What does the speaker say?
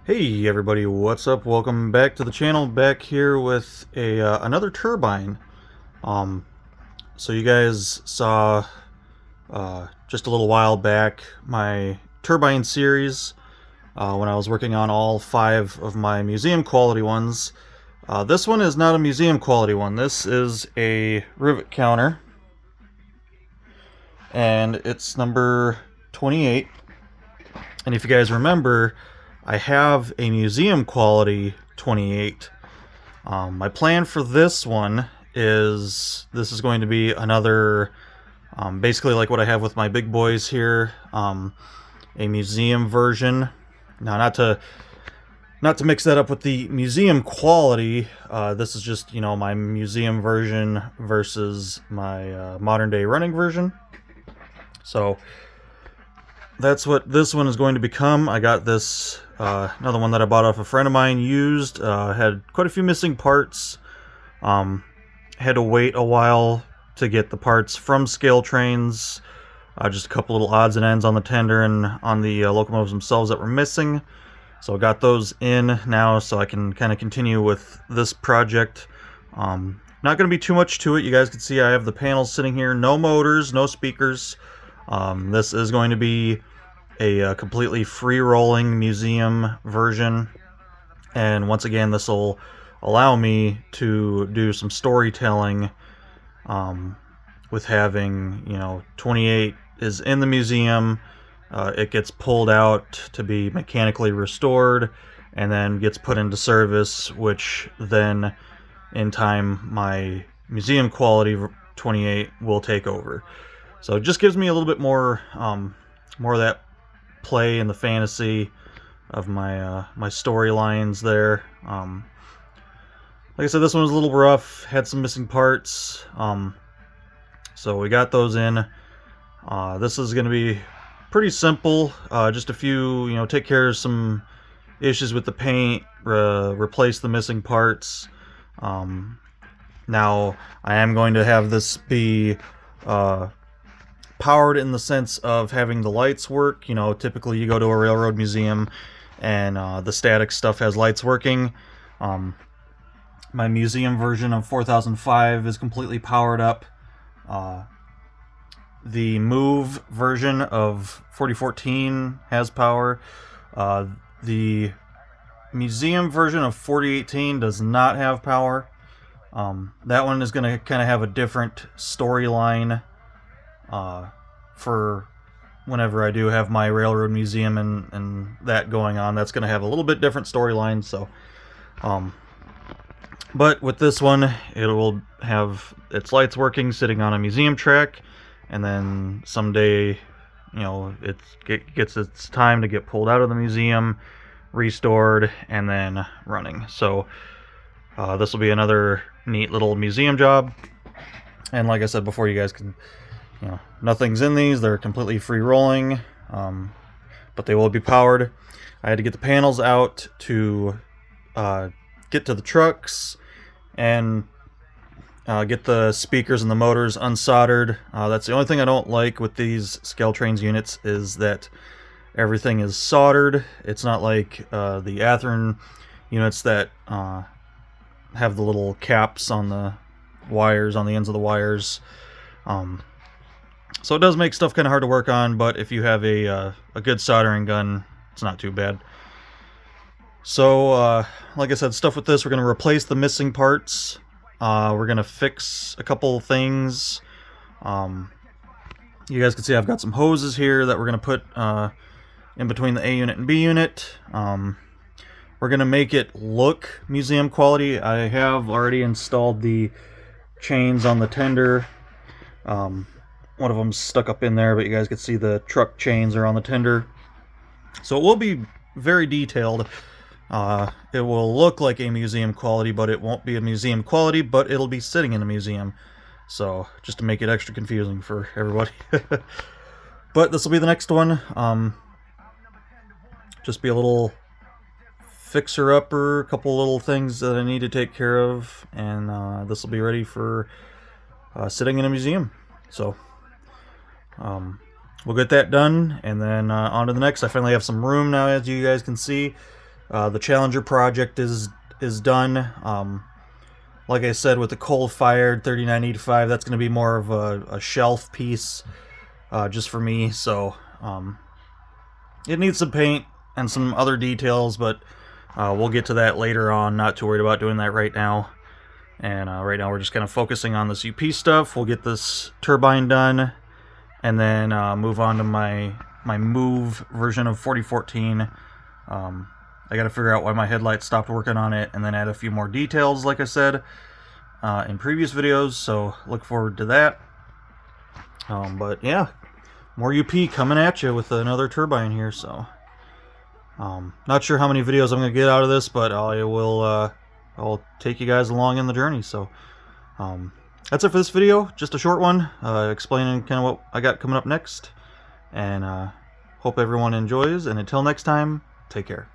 Hey everybody, what's up? Welcome back to the channel. Back here with another turbine. Um, so you guys saw just a little while back my turbine series when I was working on all 5 of my museum quality ones. This one is not a museum quality one. This is a rivet counter, and it's number 28. And if you guys remember, I have a museum quality 28. My plan for this one is this is going to be another, basically like what I have with my big boys here, a museum version. Now, not to mix that up with the museum quality. This is just my museum version versus my modern day running version. So that's what this one is going to become. I got this another one that I bought off a friend of mine used. Had quite a few missing parts. Had to wait a while to get the parts from Scaletrains. Just a couple little odds and ends on the tender and on the locomotives themselves that were missing. So I got those in now so I can kind of continue with this project. Not going to be too much to it. You guys can see I have the panels sitting here. No motors, no speakers. This is going to be a completely free-rolling museum version, and once again this will allow me to do some storytelling with having 28 is in the museum. It gets pulled out to be mechanically restored and then gets put into service, which then in time my museum quality 28 will take over. So it just gives me a little bit more of that play and the fantasy of my my storylines there. Like I said, this one was a little rough, had some missing parts, so we got those in. This is going to be pretty simple, just a few, take care of some issues with the paint, replace the missing parts. Now I am going to have this be powered in the sense of having the lights work. Typically you go to a railroad museum and the static stuff has lights working. My museum version of 4005 is completely powered up. The move version of 4014 has power. The museum version of 4018 does not have power. That one is going to kind of have a different storyline for whenever I do have my railroad museum and that going on. That's going to have a little bit different storyline. So, but with this one, it will have its lights working, sitting on a museum track, and then someday, it gets its time to get pulled out of the museum, restored, and then running. So this will be another neat little museum job. And like I said before, you guys can, nothing's in these. They're completely free rolling, but they will be powered. I had to get the panels out to get to the trucks and get the speakers and the motors unsoldered. That's the only thing I don't like with these Scaletrains units, is that everything is soldered. It's not like the Athearn units that have the little caps on the wires, on the ends of the wires. So it does make stuff kind of hard to work on, but if you have a good soldering gun, it's not too bad. So, like I said, stuff with this, we're going to replace the missing parts. We're going to fix a couple things. You guys can see I've got some hoses here that we're going to put in between the A unit and B unit. We're going to make it look museum quality. I have already installed the chains on the tender. One of them's stuck up in there, but you guys can see the truck chains are on the tender. So it will be very detailed. It will look like a museum quality, but it won't be a museum quality, but it'll be sitting in a museum. So just to make it extra confusing for everybody. But this will be the next one. Just be a little fixer-upper, a couple little things that I need to take care of, and this will be ready for sitting in a museum. So we'll get that done, and then on to the next. I finally have some room now, as you guys can see. The Challenger project is done. Like I said, with the coal-fired 3985, that's going to be more of a shelf piece just for me. So it needs some paint and some other details, but we'll get to that later on. Not too worried about doing that right now. And right now we're just kind of focusing on this UP stuff. We'll get this turbine done, and then move on to my Move version of 4014. I got to figure out why my headlights stopped working on it, and then add a few more details, like I said in previous videos. So look forward to that. But yeah, more UP coming at you with another turbine here. So not sure how many videos I'm going to get out of this, but I'll take you guys along in the journey. So that's it for this video. Just a short one explaining kind of what I got coming up next. And hope everyone enjoys. And until next time, take care.